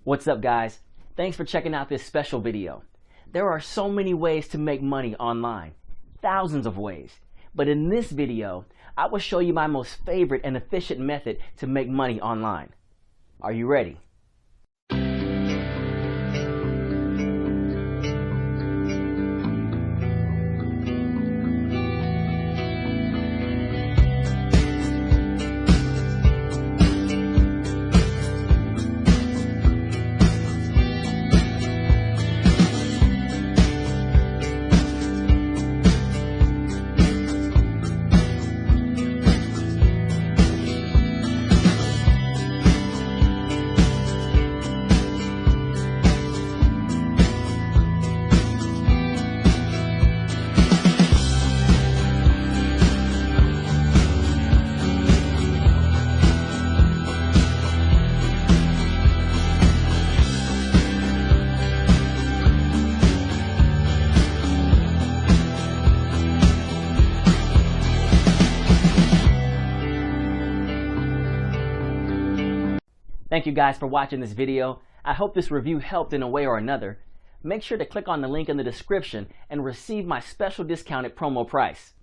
What's up, guys? Thanks for checking out this special video. There are so many ways to make money online, thousands of ways. But in this video, I will show you my most favorite and efficient method to make money online. Are you ready? Thank you guys for watching this video. I hope this review helped in a way or another. Make sure to click on the link in the description and receive my special discounted promo price.